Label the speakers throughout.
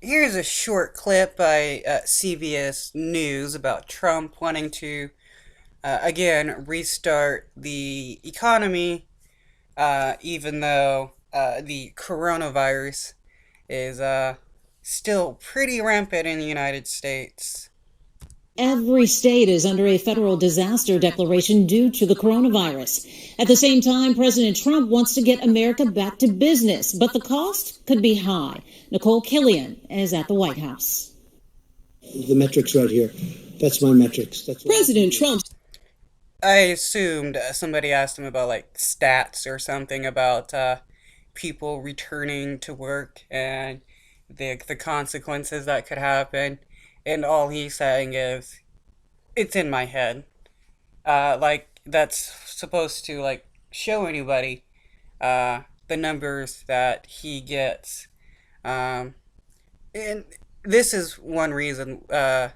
Speaker 1: Here's a short clip by CBS News about Trump wanting to, again, restart the economy, even though the coronavirus is still pretty rampant in the United States.
Speaker 2: Every state is under a federal disaster declaration due to the coronavirus. At the same time, President Trump wants to get America back to business, but the cost could be high. Nicole Killian is at the White House.
Speaker 3: The metrics right here. That's my metrics. That's
Speaker 2: President Trump.
Speaker 1: I assumed somebody asked him about like stats or something about people returning to work and the consequences that could happen, and all he's saying is, "It's in my head." Like that's supposed to like show anybody the numbers that he gets. And this is one reason.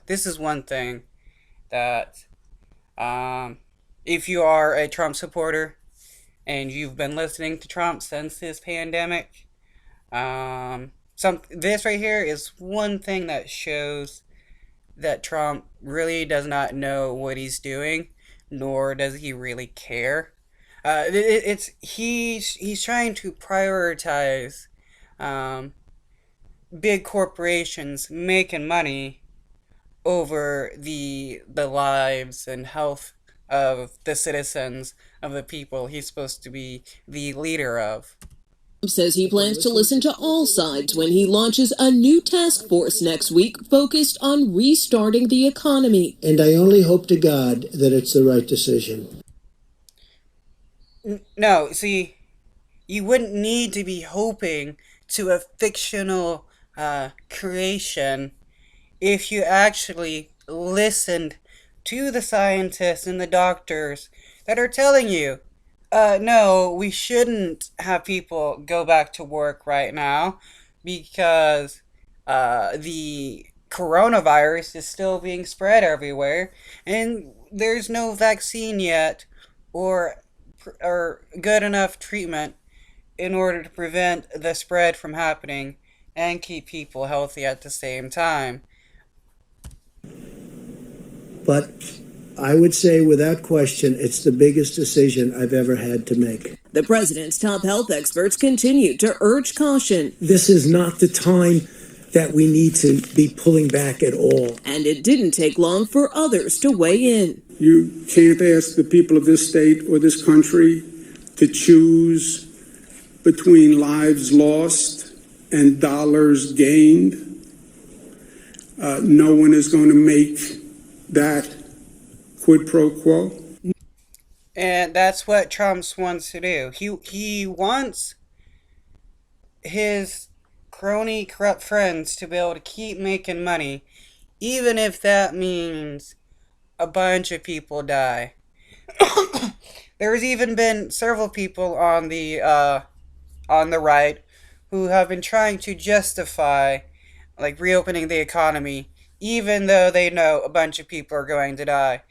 Speaker 1: This is one thing that if you are a Trump supporter and you've been listening to Trump since this pandemic, this right here is one thing that shows that Trump really does not know what he's doing, nor does he really care. He's trying to prioritize um, big corporations making money over the lives and health of the citizens, of the people he's supposed to be the leader of.
Speaker 4: Says he plans to listen to all sides when he launches a new task force next week focused on restarting the economy.
Speaker 3: And I only hope to God that it's the right decision.
Speaker 1: No, see, you wouldn't need to be hoping to a fictional creation if you actually listened to the scientists and the doctors that are telling you, no, we shouldn't have people go back to work right now because the coronavirus is still being spread everywhere and there's no vaccine yet or or good enough treatment in order to prevent the spread from happening and keep people healthy at the same time.
Speaker 3: But I would say without question, it's the biggest decision I've ever had to make.
Speaker 4: The president's top health experts continue to urge caution.
Speaker 3: This is not the time that we need to be pulling back at all.
Speaker 4: And it didn't take long for others to weigh in.
Speaker 5: You can't ask the people of this state or this country to choose between lives lost and dollars gained. No one is going to make that quid pro quo.
Speaker 1: And that's what Trump wants to do. He wants his crony corrupt friends to be able to keep making money, even if that means a bunch of people die. There's even been several people on the right who have been trying to justify like reopening the economy, even though they know a bunch of people are going to die.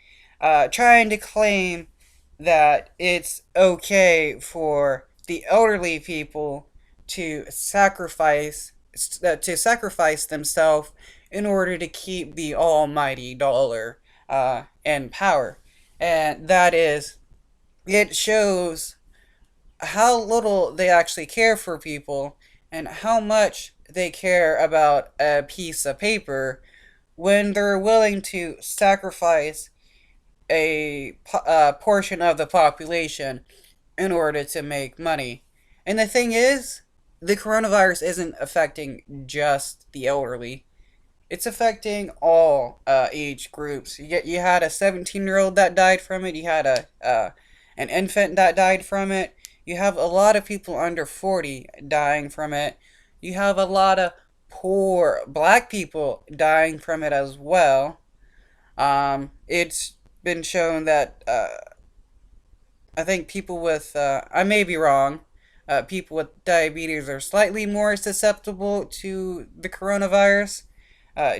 Speaker 1: Trying to claim that it's okay for the elderly people to sacrifice themselves in order to keep the almighty dollar in power, and that is, it shows how little they actually care for people and how much they care about a piece of paper when they're willing to sacrifice a portion of the population in order to make money. And the thing is, the coronavirus isn't affecting just the elderly. It's affecting all age groups. You had a 17-year-old that died from it. You had an infant that died from it. You have a lot of people under 40 dying from it. You have a lot of poor black people dying from it as well. It's been shown that I think people with, I may be wrong, people with diabetes are slightly more susceptible to the coronavirus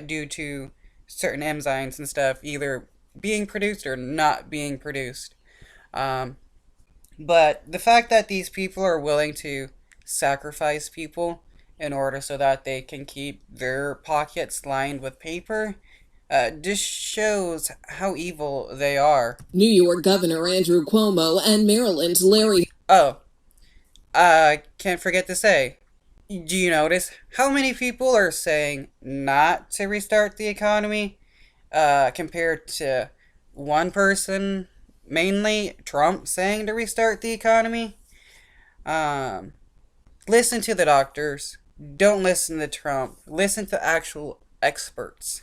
Speaker 1: due to certain enzymes and stuff either being produced or not being produced. But the fact that these people are willing to sacrifice people in order so that they can keep their pockets lined with paper. This shows how evil they are.
Speaker 4: New York Governor Andrew Cuomo and Maryland's Larry.
Speaker 1: Oh, I can't forget to say, do you notice how many people are saying not to restart the economy compared to one person, mainly Trump, saying to restart the economy? Um, Listen to the doctors. Don't listen to Trump. Listen to actual experts.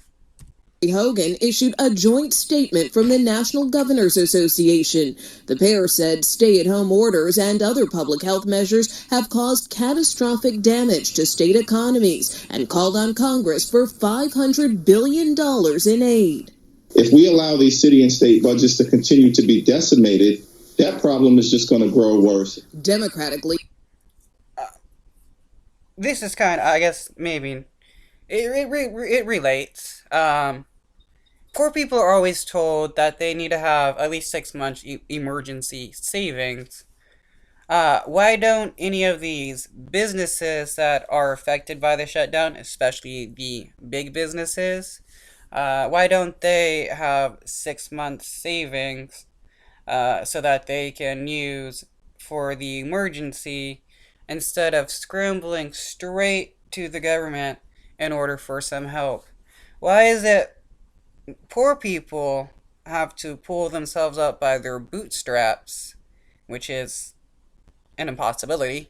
Speaker 4: Hogan issued a joint statement from the National Governors Association. The pair said stay-at-home orders and other public health measures have caused catastrophic damage to state economies and called on Congress for $500 billion in aid.
Speaker 6: If we allow these city and state budgets to continue to be decimated, that problem is just going to grow worse.
Speaker 4: Democratically,
Speaker 1: This is kind of, I guess, maybe it relates. Poor people are always told that they need to have at least 6 months emergency savings. Why don't any of these businesses that are affected by the shutdown, especially the big businesses, why don't they have 6 months savings so that they can use for the emergency instead of scrambling straight to the government in order for some help? Why is it poor people have to pull themselves up by their bootstraps, which is an impossibility,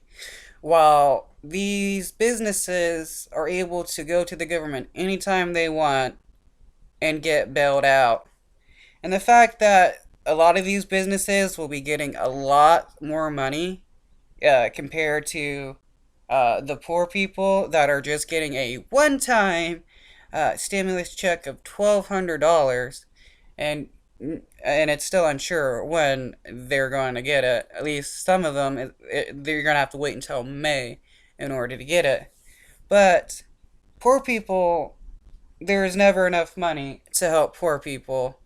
Speaker 1: while these businesses are able to go to the government anytime they want and get bailed out? And the fact that a lot of these businesses will be getting a lot more money compared to the poor people that are just getting a one-time stimulus check of $1,200, and it's still unsure when they're going to get it. At least some of them, they're going to have to wait until May in order to get it. But poor people, there is never enough money to help poor people.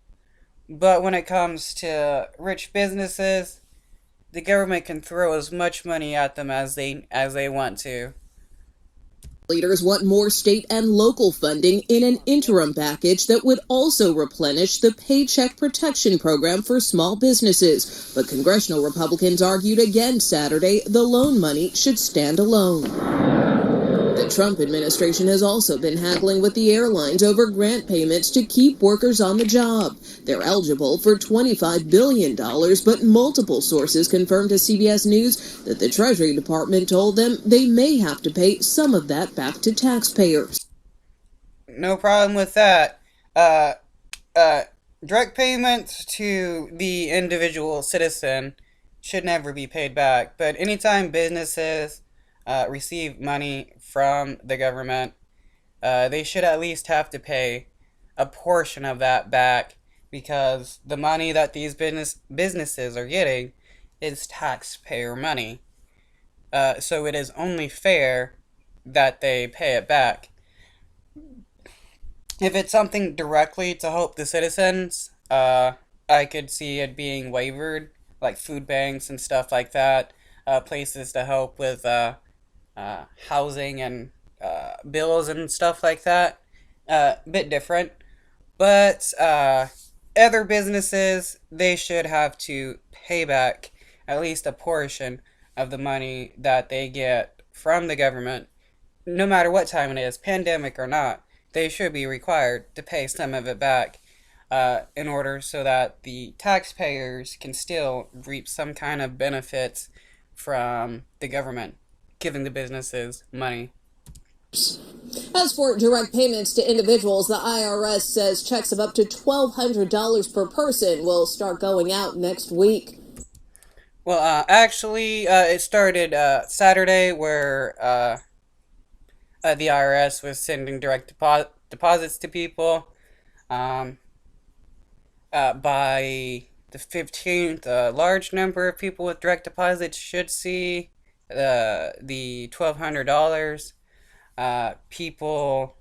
Speaker 1: But when it comes to rich businesses, the government can throw as much money at them as they want to.
Speaker 4: leaders want more state and local funding in an interim package that would also replenish the Paycheck Protection Program for small businesses. But congressional Republicans argued again Saturday the loan money should stand alone. The Trump administration has also been haggling with the airlines over grant payments to keep workers on the job. They're eligible for $25 billion, but multiple sources confirmed to CBS News that the Treasury Department told them they may have to pay some of that back to taxpayers.
Speaker 1: No problem with that. Uh, Direct payments to the individual citizen should never be paid back, but anytime businesses receive money from the government, they should at least have to pay a portion of that back, because the money that these businesses are getting is taxpayer money. So it is only fair that they pay it back. If it's something directly to help the citizens, I could see it being wavered, like food banks and stuff like that, places to help with housing and bills and stuff like that. Bit different. But other businesses, they should have to pay back at least a portion of the money that they get from the government, no matter what time it is, pandemic or not. They should be required to pay some of it back in order so that the taxpayers can still reap some kind of benefits from the government giving the businesses money.
Speaker 4: As for direct payments to individuals, the IRS says checks of up to $1,200 per person will start going out next week.
Speaker 1: Well, actually, it started Saturday, where the IRS was sending direct deposits to people. Um, by the 15th, a large number of people with direct deposits should see the $1,200. People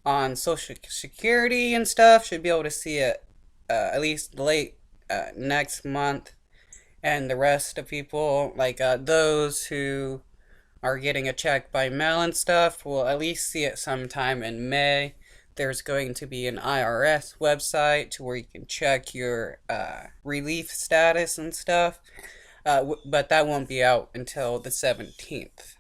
Speaker 1: on Social Security and stuff should be able to see it at least late next month. And the rest of people, like those who are getting a check by mail and stuff will at least see it sometime in May. There's going to be an IRS website to where you can check your relief status and stuff, but that won't be out until the 17th.